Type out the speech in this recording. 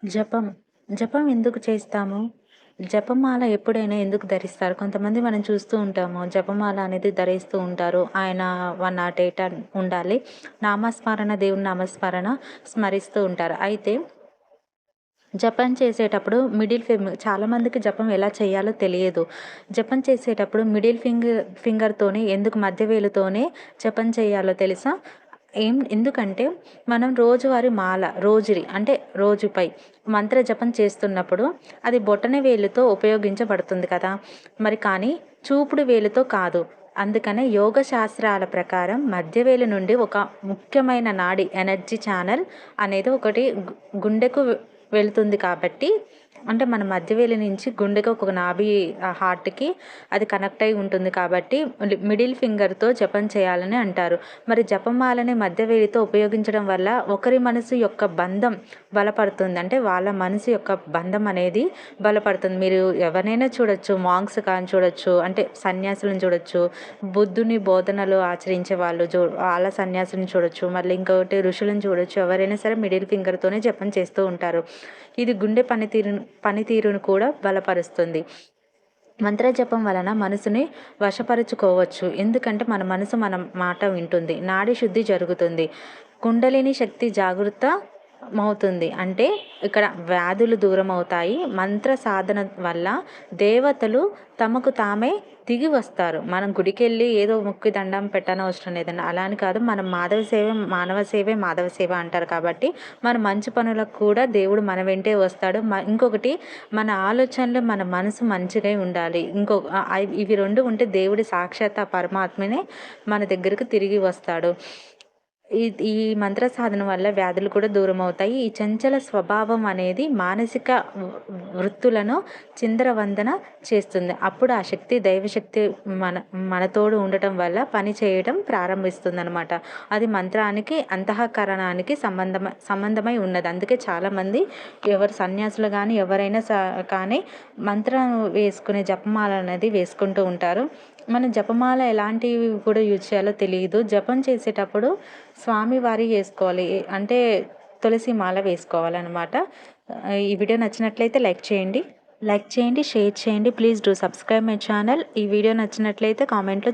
జపం. జపం ఎందుకు చేస్తాము? జపమాల ఎప్పుడైనా ఎందుకు ధరిస్తారు? కొంతమంది మనం చూస్తూ ఉంటాము. జపమాల అనేది ధరిస్తూ ఉంటారు. ఆయన 108 ఉండాలి. నామస్మరణ, దేవుని నామస్మరణ స్మరిస్తూ ఉంటారు. అయితే జపం చేసేటప్పుడు చాలామందికి జపం ఎలా చేయాలో తెలియదు. జపం చేసేటప్పుడు మిడిల్ ఫింగర్‌తోనే ఎందుకు మధ్య వేలుతోనే జపం చేయాలో తెలుసా? ఎందుకంటే మనం రోజువారీ మాల, రోజురి అంటే రోజుపై మంత్ర జపం చేస్తున్నప్పుడు అది బొటన వేలుతో ఉపయోగించబడుతుంది కదా! మరి కానీ చూపుడు వేలుతో కాదు. అందుకనే యోగ శాస్త్రాల ప్రకారం మధ్యవేలు నుండి ఒక ముఖ్యమైన నాడి ఎనర్జీ ఛానల్ అనేది ఒకటి గుండెకు వెళ్తుంది కాబట్టి, అంటే మన మధ్యవేలు నుంచి గుండెకు ఒక నాభి హార్ట్‌కి అది కనెక్ట్ అయి ఉంటుంది కాబట్టి మిడిల్ ఫింగర్‌తో జపం చేయాలని అంటారు. మరి జపమాలని మధ్యవేలితో ఉపయోగించడం వల్ల ఒకరి మనసు యొక్క బంధం బలపడుతుంది. అంటే వాళ్ళ మనసు యొక్క బంధం అనేది బలపడుతుంది. మీరు ఎవరినైనా చూడొచ్చు, మాంక్స్ కానీ చూడొచ్చు, అంటే సన్యాసులను చూడొచ్చు, బుద్ధుని బోధనలు ఆచరించే వాళ్ళు వాళ్ళ సన్యాసులను చూడొచ్చు, మళ్ళీ ఇంకొకటి ఋషులను చూడొచ్చు. ఎవరైనా సరే మిడిల్ ఫింగర్‌తోనే జపం చేస్తూ ఉంటారు. ఇది గుండె పనితీరును కూడా బలపరుస్తుంది. మంత్రజపం వలన మనసుని వశపరుచుకోవచ్చు. ఎందుకంటే మన మనసు మన మాట వింటుంది. నాడి శుద్ధి జరుగుతుంది. కుండలిని శక్తి జాగృతమవుతుంది. అంటే ఇక్కడ వ్యాధులు దూరం అవుతాయి. మంత్ర సాధన వల్ల దేవతలు తమకు తామే దిగి వస్తారు. మనం గుడికెళ్ళి ఏదో మొక్కి దండం పెట్టనవసరం లేదండి. అలా అని కాదు. మనం మానవ సేవే మాధవ సేవ అంటారు కాబట్టి మన మంచి పనులకు కూడా దేవుడు మన వెంటే వస్తాడు. ఇంకొకటి మన ఆలోచనలు, మన మనసు మంచిగా ఉండాలి. ఇవి 2 ఉంటే దేవుడి సాక్షాత్ ఆ పరమాత్మనే మన దగ్గరకు తిరిగి వస్తాడు. ఈ మంత్ర సాధన వల్ల వ్యాధులు కూడా దూరం అవుతాయి. ఈ చంచల స్వభావం అనేది మానసిక వృత్తులను చిందరవందన చేస్తుంది. అప్పుడు ఆ శక్తి, దైవశక్తి మనతోడు ఉండటం వల్ల పని చేయడం ప్రారంభిస్తుందనమాట. అది మంత్రానికి, అంతఃకరణానికి సంబంధమై ఉన్నది. అందుకే చాలామంది ఎవరు సన్యాసులు కానీ ఎవరైనా కానీ మంత్రం వేసుకునే జపమాల అనేది వేసుకుంటూ ఉంటారు. మన జపమాల ఎలాంటివి కూడా యూజ్ చేయాలో తెలియదు. జపం చేసేటప్పుడు స్వామివారి వేసుకోవాలి. అంటే తులసి మాల వేసుకోవాలన్నమాట. ఈ వీడియో నచ్చినట్లయితే లైక్ చేయండి, షేర్ చేయండి. Please do subscribe my channel. ఈ వీడియో నచ్చినట్లయితే కామెంట్లో